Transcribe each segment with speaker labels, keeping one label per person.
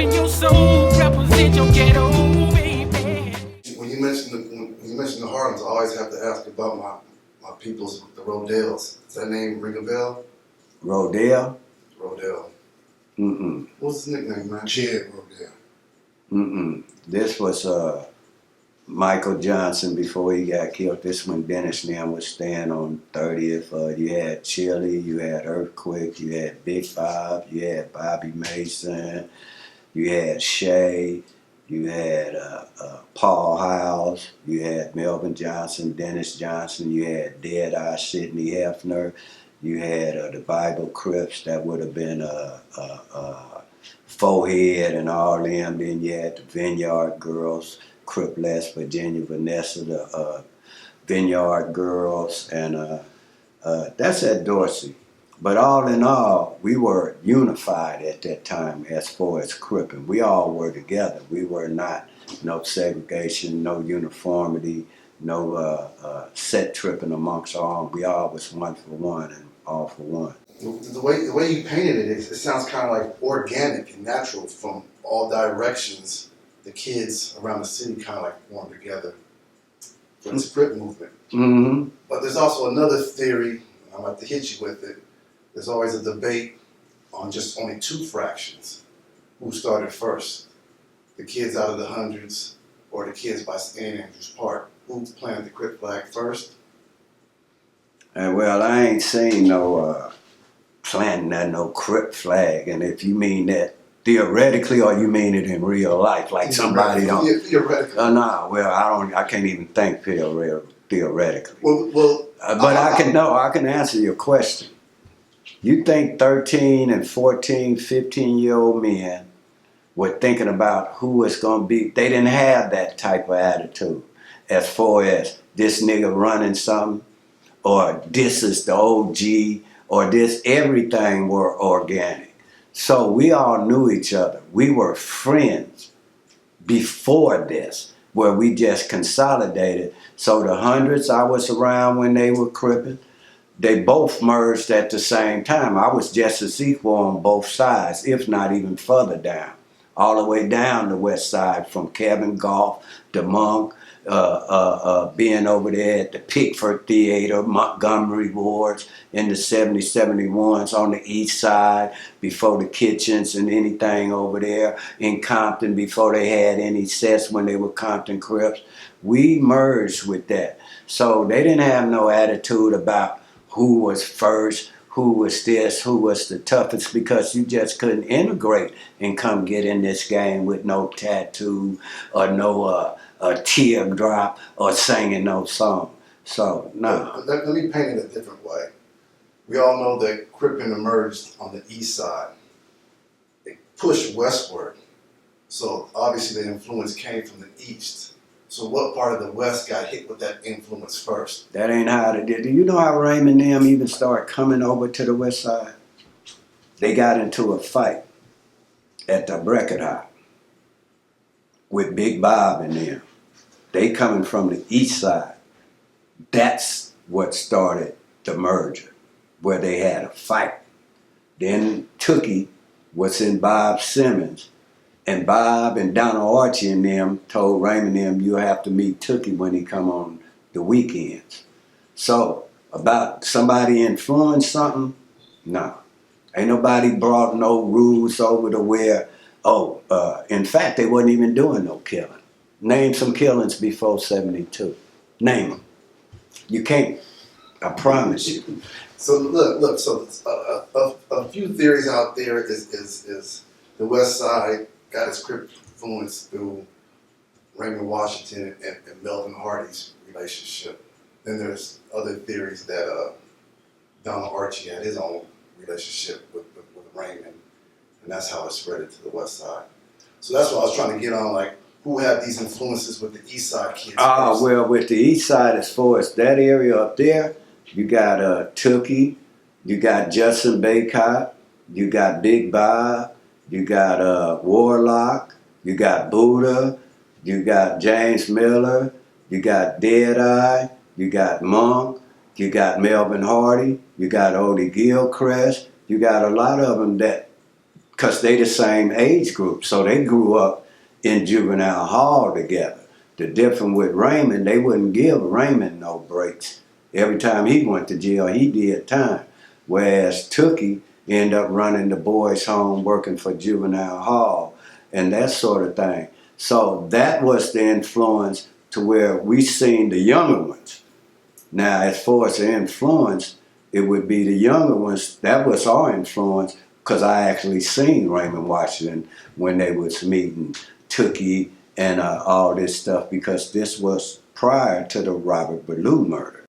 Speaker 1: in your soul, represent your ghetto, baby.
Speaker 2: When you mention the Harlems, I always have to ask about my peoples, the Rodales. Does that name ring a bell?
Speaker 3: Rodale?
Speaker 2: Rodale.
Speaker 3: Mm-mm.
Speaker 2: What's his nickname, man? Jed Rodale.
Speaker 3: Mm-mm. This was Michael Johnson before he got killed. This when Dennis Nim was staying on 30th. You had Chili, you had Earthquake, you had Big Bob, you had Bobby Mason, you had Shay, you had Paul Howes, you had Melvin Johnson, Dennis Johnson, you had Dead-Eye Sidney Hefner, you had the Bible Crips, that would have been Forehead and all them. Then you had the Vineyard Girls, Cripless, Virginia Vanessa, the Vineyard Girls, and that's at Dorsey. But all in all, we were unified at that time as far as Crippin'. We all were together. We were not no segregation, no uniformity, no set tripping amongst our own. We all was one for one and all for one.
Speaker 2: The way you painted it sounds kind of like organic and natural from all directions. The kids around the city kind of like formed together for this Crip movement.
Speaker 3: Mm-hmm.
Speaker 2: But there's also another theory, and I'm about to hit you with it. There's always a debate on just only two fractions. Who started first? The kids out of the hundreds or the kids by St. Andrews Park? Who planted the Crip flag first?
Speaker 3: And well, I ain't seen no planting no Crip flag. And if you mean that theoretically or you mean it in real life, like somebody don't.
Speaker 2: Theoretically.
Speaker 3: No, well, I can't even think theoretically.
Speaker 2: Well,
Speaker 3: but I can answer your question. You think 13 and 14, 15-year-old men were thinking about who was going to be, they didn't have that type of attitude as far as this nigga running something, or this is the OG, or this, everything were organic. So we all knew each other. We were friends before this, where we just consolidated. So the hundreds, I was around when they were crippin'. They both merged at the same time. I was just as equal on both sides, if not even further down. All the way down the west side from Kevin Goff, the Monk, being over there at the Pickford Theater, Montgomery Wards in the 70s, 71s on the east side, before the kitchens and anything over there in Compton, before they had any sets when they were Compton Crips. We merged with that. So they didn't have no attitude about who was first, who was this, who was the toughest, because you just couldn't integrate and come get in this game with no tattoo or no a teardrop or singing no song. So, no.
Speaker 2: Let me paint it a different way. We all know that Crippin' emerged on the east side. It pushed westward. So obviously the influence came from the east. So what part of the west got hit with that influence first?
Speaker 3: That ain't how they did. Do you know how Raymond and them even started coming over to the west side? They got into a fight at the record hop with Big Bob and them. They coming from the east side. That's what started the merger, where they had a fight. Then Tookie was in Bob Simmons, and Bob and Donald Archie and them told Raymond and them, you'll have to meet Tookie when he come on the weekends. So, about somebody influenced something? No. Ain't nobody brought no rules over to where, in fact, they wasn't even doing no killing. Name some killings before 72. Name them. You can't. I promise you.
Speaker 2: So look. So a few theories out there is the West Side got its Crip influence through Raymond Washington and Melvin Hardy's relationship. Then there's other theories that Donald Archie had his own relationship with Raymond, and that's how it spread to the West Side. So that's what I was trying to get on, like, who had these influences with the East Side kids?
Speaker 3: Well, with the East Side, as far as that area up there, you got Tookie, you got Justin Baycott, you got Big Bob, you got Warlock, you got Buddha, you got James Miller, you got Dead-Eye, you got Monk, you got Melvin Hardy, you got Odie Gilchrist, you got a lot of them that because they the same age group, so they grew up in juvenile hall together. The difference with Raymond, they wouldn't give Raymond no breaks. Every time he went to jail, he did time. Whereas Tookie ended up running the boys' home, working for juvenile hall, and that sort of thing. So that was the influence to where we seen the younger ones. Now, as far as the influence, it would be the younger ones. That was our influence, because I actually seen Raymond Washington when they was meeting Tookie and all this stuff, because this was prior to the Robert Ballou murder.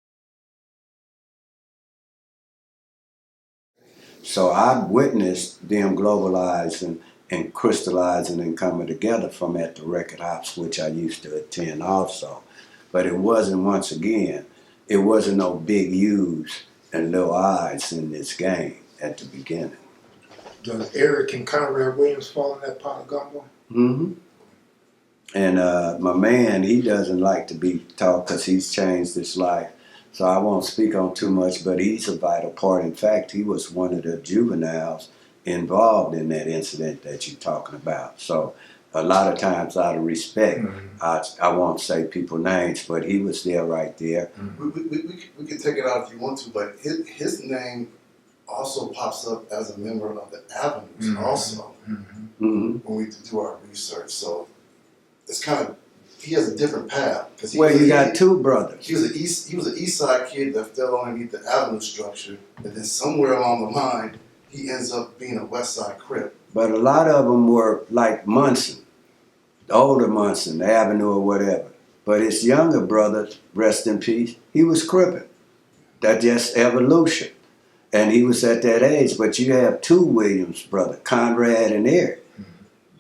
Speaker 3: So I witnessed them globalizing and crystallizing and coming together from at the record hops, which I used to attend also. But it wasn't, once again, it wasn't no big U's and little I's in this game at the beginning.
Speaker 4: Does Eric and Conrad Williams fall in that pot of gumbo?
Speaker 3: Mm-hmm. And my man, he doesn't like to be talked because he's changed his life. So I won't speak on too much, but he's a vital part. In fact, he was one of the juveniles involved in that incident that you're talking about. So a lot of times, out of respect, I won't say people's names, but he was there right there.
Speaker 2: We can take it out if you want to, but his name also pops up as a member of the Avenues also when we do our research. So it's kind of, he has a different path.
Speaker 3: Well, you got two brothers.
Speaker 2: He was an East Side kid that fell underneath the Avenue structure, and then somewhere along the line, he ends up being a West Side Crip.
Speaker 3: But a lot of them were like Munson, the older Munson, the Avenue or whatever. But his younger brother, rest in peace, he was Crippin'. That's just evolution. And he was at that age. But you have two Williams brothers, Conrad and Eric.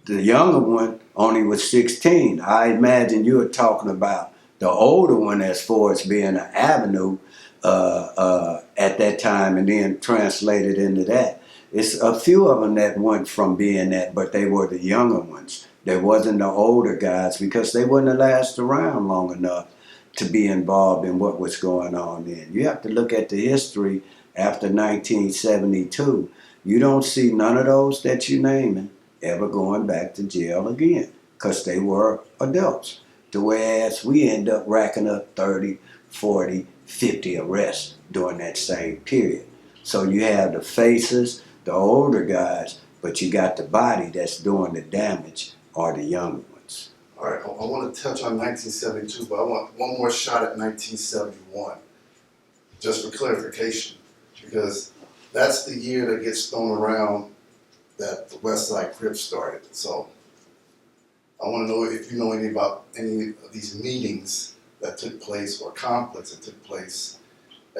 Speaker 3: The younger one only was 16. I imagine you were talking about the older one as far as being an Avenue at that time, and then translated into that. It's a few of them that went from being that, but they were the younger ones. They wasn't the older guys, because they wouldn't have lasted around long enough to be involved in what was going on then. You have to look at the history after 1972. You don't see none of those that you're naming ever going back to jail again, because they were adults. Whereas we end up racking up 30, 40, 50 arrests during that same period. So you have the faces, the older guys, but you got the body that's doing the damage are the younger ones.
Speaker 2: All right, I want to touch on 1972, but I want one more shot at 1971, just for clarification, because that's the year that gets thrown around that the West Side Crips started. So I want to know if you know any about any of these meetings that took place, or conflicts that took place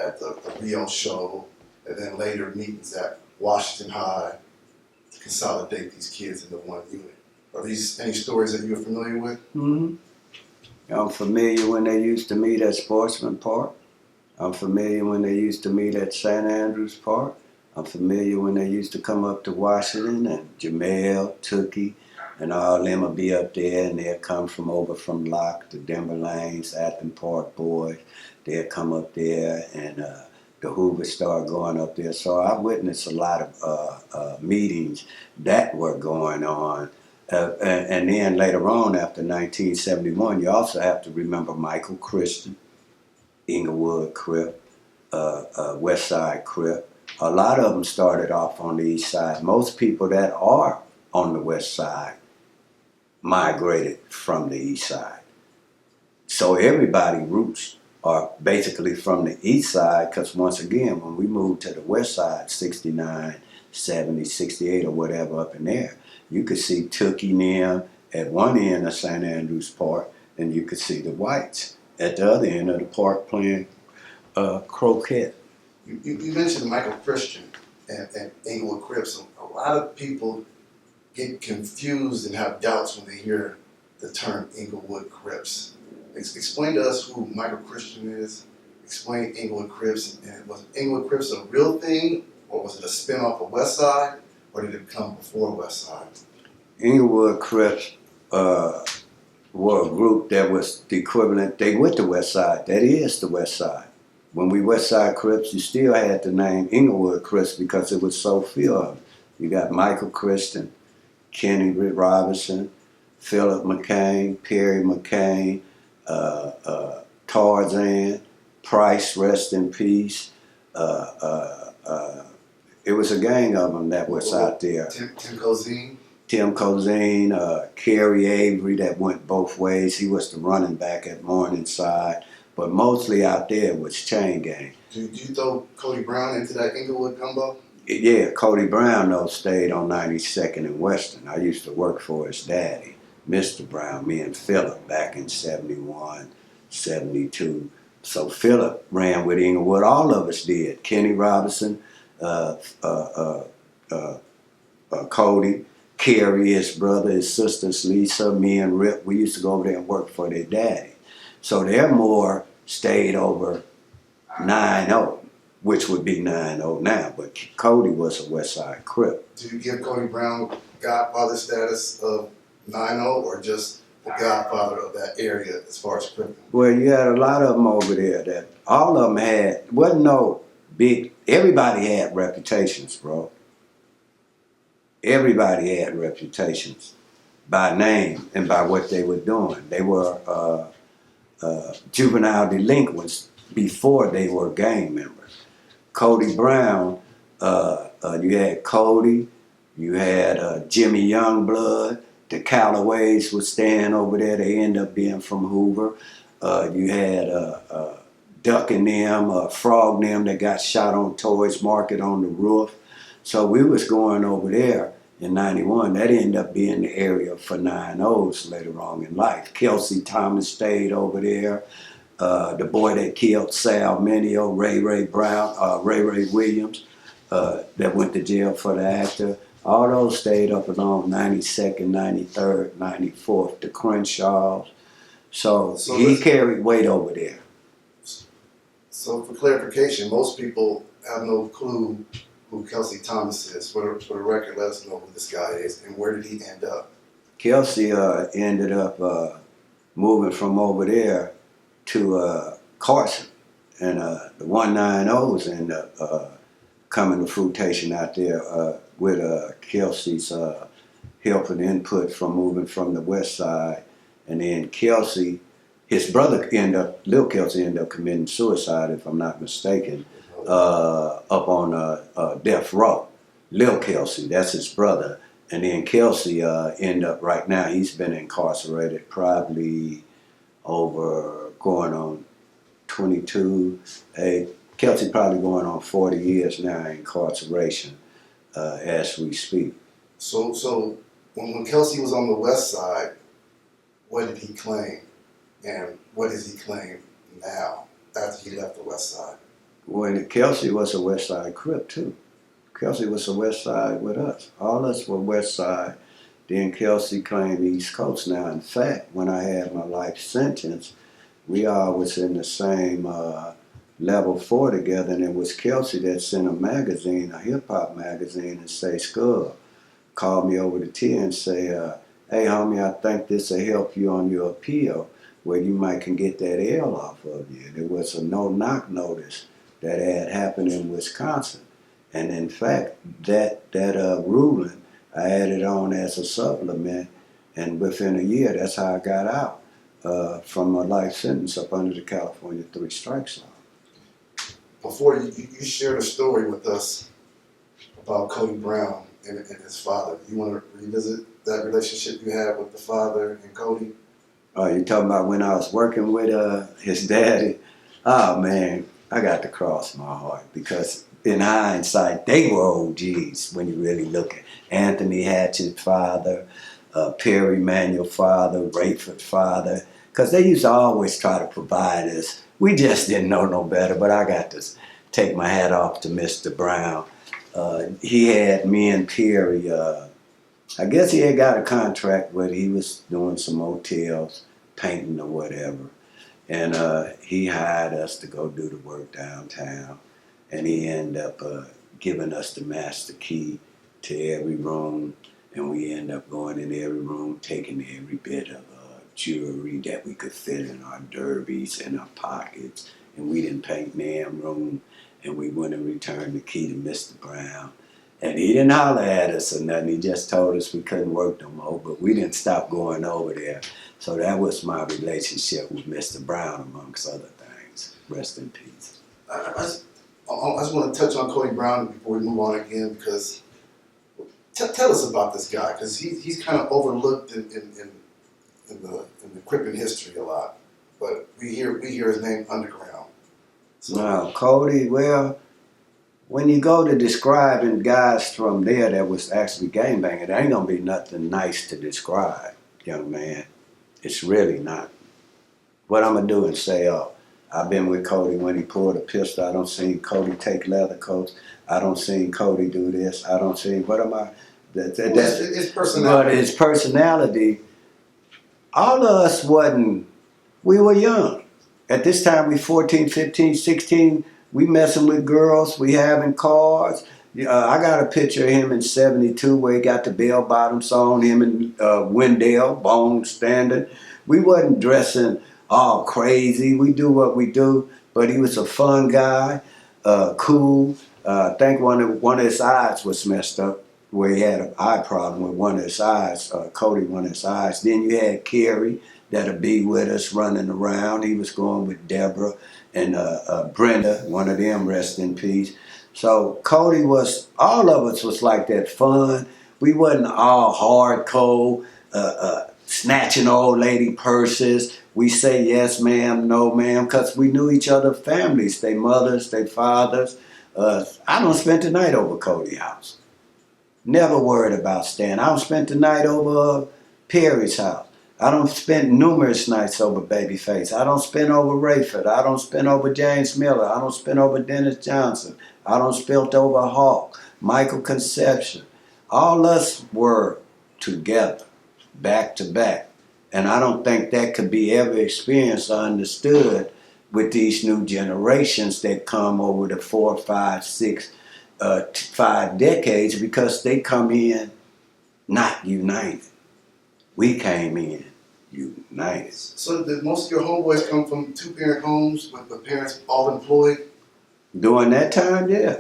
Speaker 2: at the Rio show, and then later meetings at Washington High to consolidate these kids into one unit. Are these any stories that you're familiar with?
Speaker 3: Mm-hmm. I'm familiar when they used to meet at Sportsman Park. I'm familiar when they used to meet at St. Andrews Park. I'm familiar when they used to come up to Washington, and Jamel, Tookie, and all them will be up there, and they'll come from over from Locke, the Denver Lanes, Athens Park boys. They'll come up there, and the Hoovers start going up there. So I witnessed a lot of meetings that were going on. And then later on, after 1971, you also have to remember Michael Christian, Inglewood Crip, West Side Crip. A lot of them started off on the east side. Most people that are on the west side migrated from the east side. So everybody's roots are basically from the east side, because once again, when we moved to the west side, 69, 70, 68 or whatever up in there, you could see Tookie and them at one end of St. Andrews Park, and you could see the whites at the other end of the park playing croquet.
Speaker 2: You mentioned Michael Christian and Inglewood Crips. A lot of people get confused and have doubts when they hear the term Inglewood Crips. Explain to us who Michael Christian is. Explain Inglewood Crips. And was Inglewood Crips a real thing, or was it a spin-off of West Side, or did it come before West Side?
Speaker 3: Inglewood Crips were a group that was the equivalent. They went to West Side. That is the West Side. When we West Side Crips, you still had the name Inglewood Crips because it was so few of them. You got Michael Christian, Kenny Robinson, Philip McCain, Perry McCain, Tarzan, Price, rest in peace. It was a gang of them that was out there.
Speaker 2: Tim Cozine.
Speaker 3: Tim Cozine, Kerry Avery that went both ways. He was the running back at Morningside. But mostly out there was chain gang.
Speaker 2: Do you throw Cody Brown into that Inglewood gumbo?
Speaker 3: Yeah, Cody Brown though stayed on 92nd and Western. I used to work for his daddy, Mr. Brown, me and Philip back in 71, 72. So Philip ran with Inglewood. All of us did. Kenny Robinson, Cody, Kerry, his brother, his sisters, Lisa, me and Rip. We used to go over there and work for their daddy. So their more stayed over 9-0, which would be 9-0 now. But Cody was a West Side Crip.
Speaker 2: Do you give Cody Brown godfather status of 9-0 or just the godfather of that area as far as cripping?
Speaker 3: Well, you had a lot of them over there that all of them had, wasn't no big, everybody had reputations, bro. Everybody had reputations by name and by what they were doing. They were juvenile delinquents before they were gang members. Cody Brown, you had Cody, you had Jimmy Youngblood, the Callaways was staying over there. They ended up being from Hoover. You had Duck and them, Frog and them that got shot on Toys Market on the roof. So we was going over there in 91. That ended up being the area for 9-0s later on in life. Kelsey Thomas stayed over there. The boy that killed Sal Mineo, Ray Brown, Ray Williams, that went to jail for the actor. All those stayed up along 92nd, 93rd, 94th, the Crenshaws. So he carried weight over there.
Speaker 2: So for clarification, most people have no clue who Kelsey Thomas is. For the record, let us know who this guy is and where did he end up?
Speaker 3: Kelsey ended up moving from over there to Carson. And the 190s ended up coming to fruition out there with Kelsey's help and input from moving from the west side. And then Kelsey, his brother Lil Kelsey ended up committing suicide, if I'm not mistaken, up on death row. Lil Kelsey, that's his brother. And then Kelsey ended up right now, he's been incarcerated probably over going on 22. Kelsey probably going on 40 years now in incarceration as we speak.
Speaker 2: So when Kelsey was on the west side, what did he claim? And what does he claim now after he left the west side?
Speaker 3: When Kelsey was a West Side Crip too. Kelsey was a West Side with us. All us were West Side. Then Kelsey claimed East Coast. Now, in fact, when I had my life sentence, we all was in the same level 4 together, and it was Kelsey that sent a magazine, a hip-hop magazine, and say, Scub, called me over the T and say, hey, homie, I think this will help you on your appeal where you might can get that L off of you. There was a no-knock notice that had happened in Wisconsin. And in fact, that ruling, I added on as a supplement, and within a year, that's how I got out from a life sentence up under the California 3 strikes law.
Speaker 2: Before you shared a story with us about Cody Brown and his father. You want to revisit that relationship you had with the father and Cody?
Speaker 3: You talking about when I was working with his daddy? Oh man, I got to cross my heart because in hindsight, they were OGs when you really look at Anthony Hatchett's father, Perry Manuel father, Rayford father, because they used to always try to provide us. We just didn't know no better, but I got to take my hat off to Mr. Brown. He had me and Perry, I guess he had got a contract where he was doing some hotels, painting or whatever. And he hired us to go do the work downtown. And he ended up giving us the master key to every room. And we ended up going in every room, taking every bit of jewelry that we could fit in our derbies and our pockets. And we didn't paint man room. And we went and returned the key to Mr. Brown. And he didn't holler at us or nothing. He just told us we couldn't work no more, but we didn't stop going over there. So that was my relationship with Mr. Brown, amongst other things. Rest in peace.
Speaker 2: I just want to touch on Cody Brown before we move on again, because tell us about this guy, because he's kind of overlooked in the Crippin history a lot, but we hear his name underground. So,
Speaker 3: Now, Cody, well, when you go to describing guys from there that was actually gangbanging, it ain't gonna be nothing nice to describe, young man. It's really not. What I'm gonna do and say, I've been with Cody when he pulled a pistol. I don't see Cody take leather coats. I don't see Cody do this. I don't see, what am I? That's
Speaker 2: his personality.
Speaker 3: But his personality, all of us wasn't, we were young. At this time, we 14, 15, 16, we messing with girls, we having cars. I got a picture of him in 72 where he got the bell bottoms on, him and Wendell, Bone standing. We wasn't dressing all crazy. We do what we do, but he was a fun guy, cool. I think one of his eyes was messed up, where he had an eye problem with one of his eyes, Cody, one of his eyes. Then you had Kerry that'll be with us running around. He was going with Deborah and Brenda, one of them, rest in peace. So Cody was, all of us was like that, fun. We wasn't all hardcore, snatching old lady purses. We say yes ma'am, no ma'am, because we knew each other's families, their mothers, their fathers. I don't spend the night over Cody's house. Never worried about staying. I don't spend the night over Perry's house. I don't spend numerous nights over Babyface. I don't spend over Rayford. I don't spend over James Miller. I don't spend over Dennis Johnson. I don't spend over Hawk, Michael Conception. All us were together, back to back. And I don't think that could be ever experienced or understood with these new generations that come over the 4, 5, 6, 5 decades, because they come in not united. We came in united.
Speaker 2: So did most of your homeboys come from two-parent homes with the parents all employed?
Speaker 3: During that time, yeah.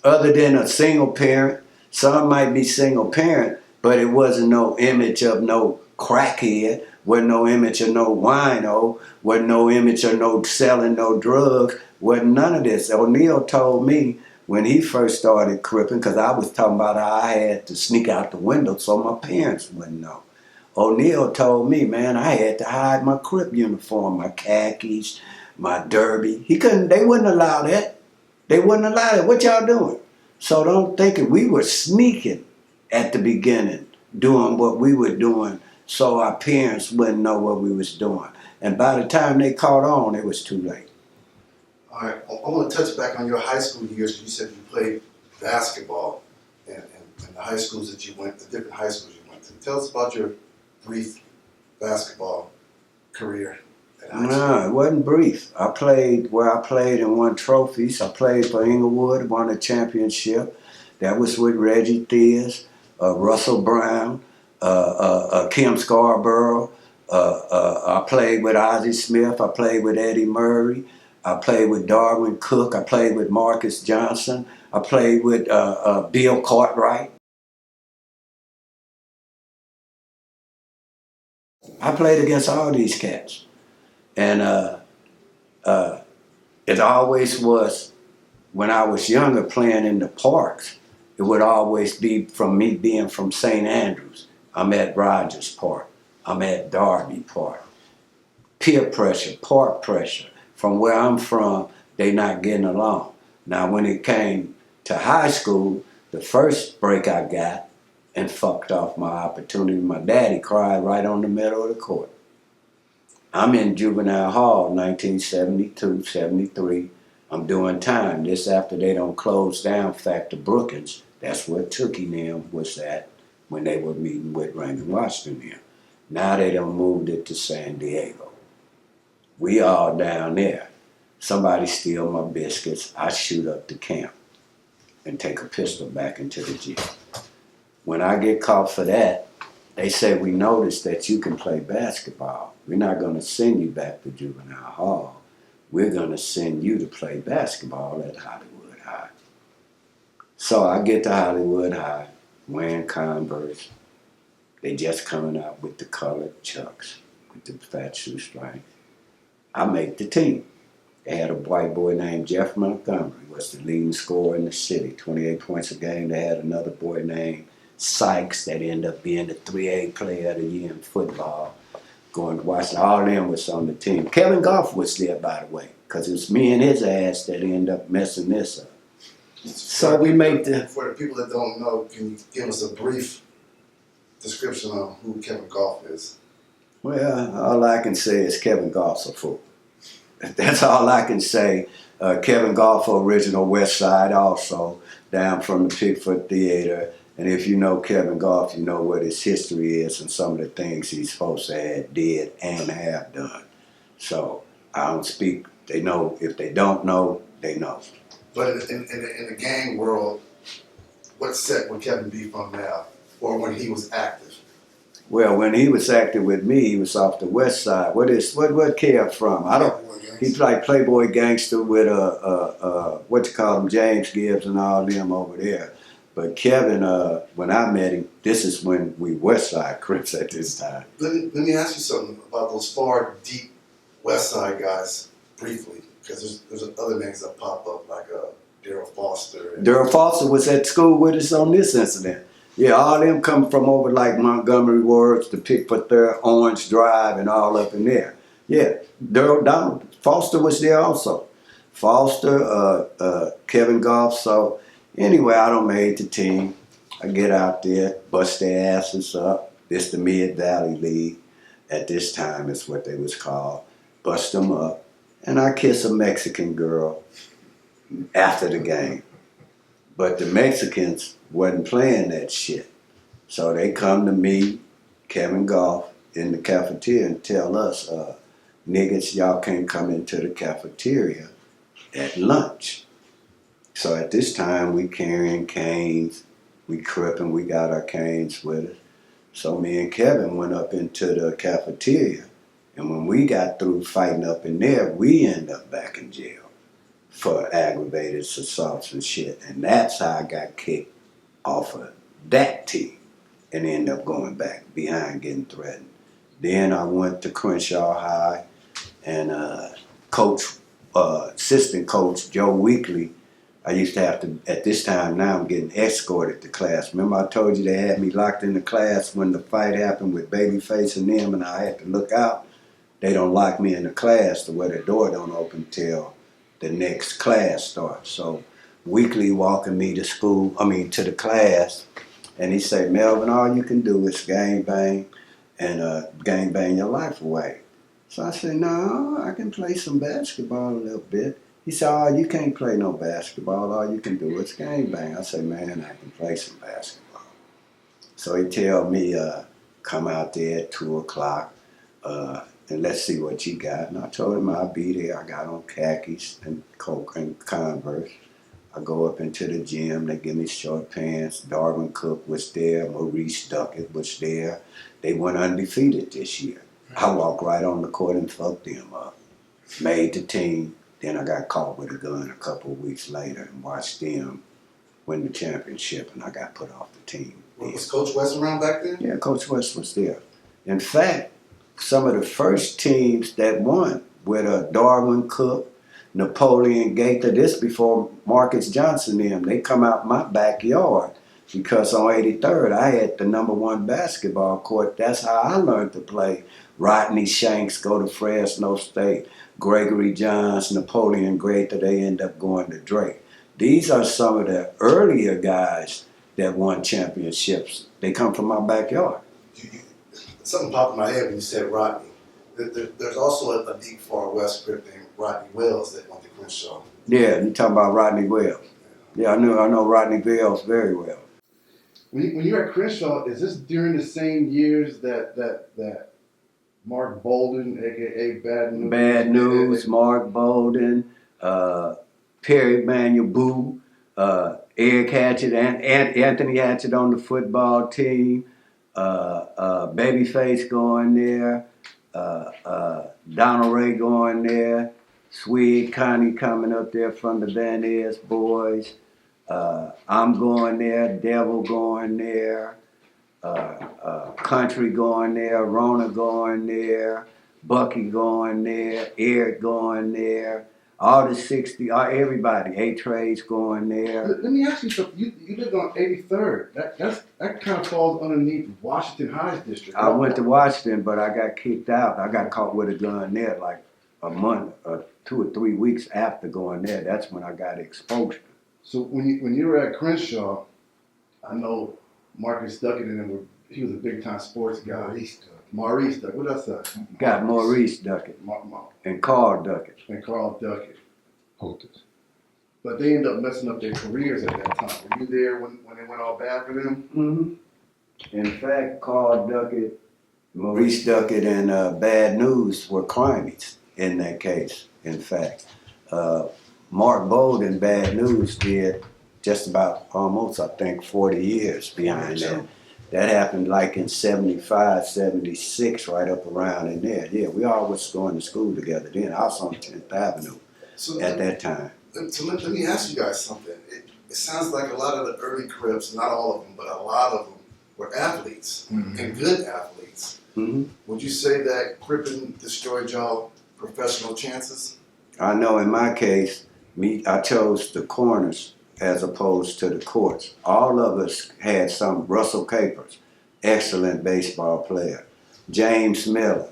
Speaker 3: Other than a single parent, some might be single parent, but it wasn't no image of no crackhead, wasn't no image of no wino, wasn't no image of no selling no drugs, wasn't none of this. O'Neal told me when he first started cripping, because I was talking about how I had to sneak out the window so my parents wouldn't know. O'Neal told me, man, I had to hide my Crip uniform, my khakis, my derby. They wouldn't allow that. They wouldn't allow that. What y'all doing? So don't think it. We were sneaking at the beginning, doing what we were doing so our parents wouldn't know what we was doing. And by the time they caught on, it was too late.
Speaker 2: All right, I want to touch back on your high school years. You said you played basketball and the high schools that you went, the different high schools you went to. Tell us about your brief basketball career at high school.
Speaker 3: No, it wasn't brief. I played where I played and won trophies. I played for Inglewood, won a championship. That was with Reggie Theus, Russell Brown, Kim Scarborough. I played with Ozzie Smith. I played with Eddie Murray. I played with Darwin Cook. I played with Marcus Johnson. I played with Bill Cartwright. I played against all these cats. And it always was, when I was younger playing in the parks, it would always be from me being from St. Andrews. I'm at Rogers Park. I'm at Darby Park. Peer pressure, park pressure. From where I'm from, they not getting along. Now when it came to high school, the first break I got and fucked off my opportunity, my daddy cried right on the middle of the court. I'm in juvenile hall, 1972, 73. I'm doing time. This after they don't close down Factor Brookins. That's where Tookie and them was at when they were meeting with Raymond Washington here. Now they done moved it to San Diego. We all down there. Somebody steal my biscuits. I shoot up the camp and take a pistol back into the gym. When I get caught for that, they say, we noticed that you can play basketball. We're not going to send you back to juvenile hall. We're going to send you to play basketball at Hollywood High. So I get to Hollywood High, wearing Converse. They just coming out with the colored Chucks, with the fat shoe stripes. I make the team. They had a white boy named Jeff Montgomery, was the leading scorer in the city, 28 points a game. They had another boy named Sykes that ended up being the 3A player of the year in football. Going to Washington, all of them was on the team. Kevin Goff was there, by the way, because it was me and his ass that ended up messing this up. So we make the...
Speaker 2: For the people that don't know, can you give us a brief description of who Kevin Goff is?
Speaker 3: Well, all I can say is Kevin Goff's a fool. That's all I can say. Kevin Goff, original West Side also, down from the Pickford Theater. And if you know Kevin Goff, you know what his history is and some of the things he's supposed to have did and have done. So I don't speak. They know. If they don't know, they know.
Speaker 2: But in the gang world, what set would Kevin be from now, or when he was active?
Speaker 3: Well, when he was active with me, he was off the West Side. What Kev from? I don't. He's like Playboy Gangster with what you call him, James Gibbs and all them over there. But Kevin, when I met him, this is when we West Side Crips at this time.
Speaker 2: Let me ask you something about those far deep West Side guys briefly, because there's other names that pop up like Daryl Foster.
Speaker 3: Daryl Foster was at school with us on this incident. Yeah, all them come from over like Montgomery Wards, the Pickford there, Orange Drive, and all up in there. Yeah, Donald Foster was there also. Foster, Kevin Goff. So anyway, I don't made the team. I get out there, bust their asses up. This the Mid Valley League. At this time, is what they was called. Bust them up, and I kiss a Mexican girl after the game. But the Mexicans wasn't playing that shit. So they come to me, Kevin Goff, in the cafeteria and tell us, niggas, y'all can't come into the cafeteria at lunch. So at this time, we carrying canes, we cripping, we got our canes with us. So me and Kevin went up into the cafeteria, and when we got through fighting up in there, we end up back in jail for aggravated assaults and shit. And that's how I got kicked off of that team and ended up going back behind getting threatened. Then I went to Crenshaw High, and assistant coach Joe Weekly, I used to have to, at this time now I'm getting escorted to class. Remember I told you they had me locked in the class when the fight happened with Babyface and them, and I had to look out? They don't lock me in the class to where the door don't open till the next class starts. So Weekly walking me to to the class, and he said, Melvin, all you can do is gang bang and gang bang your life away. So I said, no, I can play some basketball a little bit. He said, oh, you can't play no basketball. All you can do is gang bang. I said, man, I can play some basketball. So he tell me, come out there at 2 o'clock and let's see what you got. And I told him I'll be there. I got on khakis and Coke and Converse. I go up into the gym. They give me short pants. Darwin Cook was there. Maurice Duckett was there. They went undefeated this year. I walked right on the court and fucked them up. Made the team. Then I got caught with a gun a couple of weeks later and watched them win the championship, and I got put off the team.
Speaker 2: Was Coach West around back then?
Speaker 3: Yeah, Coach West was there. In fact, some of the first teams that won with Darwin Cook, Napoleon Gaither, this before Marcus Johnson and them, they come out my backyard because on 83rd I had the #1 basketball court. That's how I learned to play. Rodney Shanks go to Fresno State. Gregory Johns, Napoleon Gaither, they end up going to Drake. These are some of the earlier guys that won championships. They come from my backyard.
Speaker 2: Something popped in my head when you said Rodney. There's also a deep far west Crip named Rodney Wells that went to Crenshaw.
Speaker 3: Yeah, you talking about Rodney Wells. Yeah, I know Rodney Wells very well.
Speaker 2: When you're at Crenshaw, is this during the same years that Mark Bolden, aka Bad News?
Speaker 3: Bad News, Mark Bolden, Perry Manuel Boo, Eric Hatchett, and Anthony Hatchett on the football team, Babyface going there, Donald Ray going there, Swede Connie coming up there from the Van Ness boys, I'm going there, Devil going there, Country going there, Rona going there, Bucky going there, Eric going there, all the 60, everybody, A-Trade's going there.
Speaker 2: Let me ask you something. You lived on 83rd. That kind of falls underneath Washington High's district.
Speaker 3: I went to Washington, but I got kicked out. I got caught with a gun there like a month, 2 or 3 weeks after going there. That's when I got exposure.
Speaker 2: So when you were at Crenshaw, I know Marcus Duckett and them he was a big time sports guy. Maurice Duckett. What did I say?
Speaker 3: Got Maurice Duckett and Carl Duckett.
Speaker 2: And Carl Duckett. But they ended up messing up their careers at that time. Were you there when it went all bad for them?
Speaker 3: Mm-hmm. In fact, Carl Duckett, Maurice Duckett, and Bad News were crimies in that case. In fact, Mark Bold and Bad News did just about almost, I think, 40 years behind that. That happened like in 75, 76, right up around in there. Yeah, we all was going to school together then. I was on 10th Avenue at that time.
Speaker 2: So let me ask you guys something. It sounds like a lot of the early Crips, not all of them, but a lot of them were athletes and good athletes.
Speaker 3: Mm-hmm.
Speaker 2: Would you say that Crippin destroyed y'all professional chances?
Speaker 3: I know in my case, I chose the corners as opposed to the courts. All of us had some. Russell Capers, excellent baseball player. James Miller,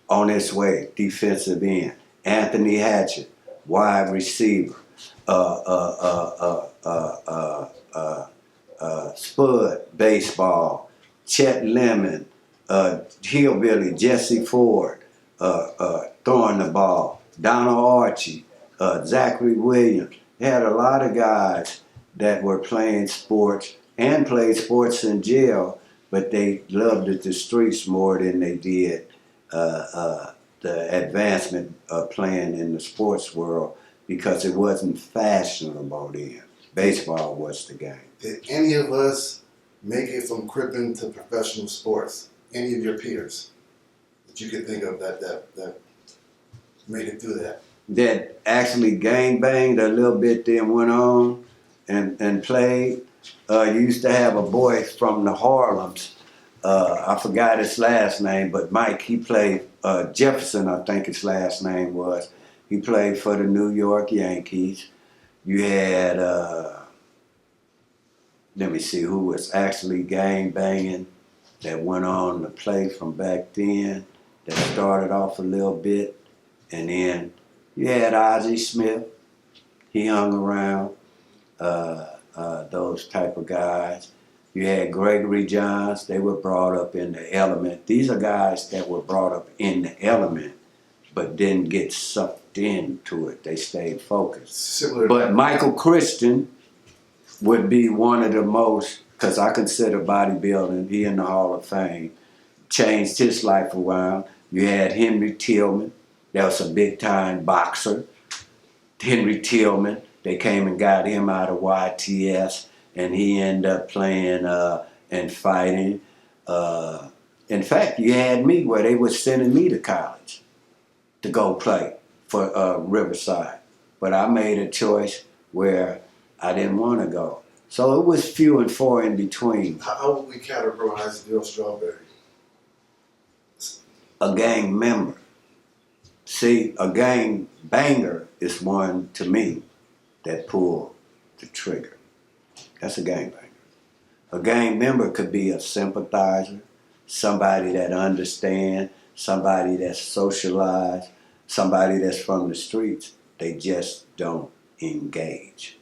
Speaker 3: on his way, defensive end. Anthony Hatchett, wide receiver. Spud, baseball. Chet Lemon, Hillbilly, Jesse Ford, throwing the ball. Donald Archie, Zachary Williams. They had a lot of guys that were playing sports and played sports in jail, but they loved it the streets more than they did the advancement of playing in the sports world because it wasn't fashionable then. Baseball was the game.
Speaker 2: Did any of us make it from Crippin to professional sports? Any of your peers that you could think of that made it through that?
Speaker 3: That actually gang banged a little bit, then went on and played. Used to have a boy from the Harlems. I forgot his last name, but Mike, he played, Jefferson, I think his last name was. He played for the New York Yankees. You had, let me see, who was actually gang banging that went on to play from back then, that started off a little bit, and then you had Ozzie Smith. He hung around, those type of guys. You had Gregory Johns. They were brought up in the element. These are guys that were brought up in the element, but didn't get sucked into it. They stayed focused.
Speaker 2: Similar.
Speaker 3: But Michael Christian would be one of the most, because I consider bodybuilding, he in the Hall of Fame, changed his life around. You had Henry Tillman. That was a big-time boxer. Henry Tillman, they came and got him out of YTS, and he ended up playing and fighting. In fact, you had me where they were sending me to college to go play for Riverside. But I made a choice where I didn't want to go. So it was few and far in between.
Speaker 2: How would we categorize Daryl Strawberry?
Speaker 3: A gang member. See, a gang banger is one, to me, that pulled the trigger. That's a gang banger. A gang member could be a sympathizer, somebody that understands, somebody that's socialized, somebody that's from the streets. They just don't engage.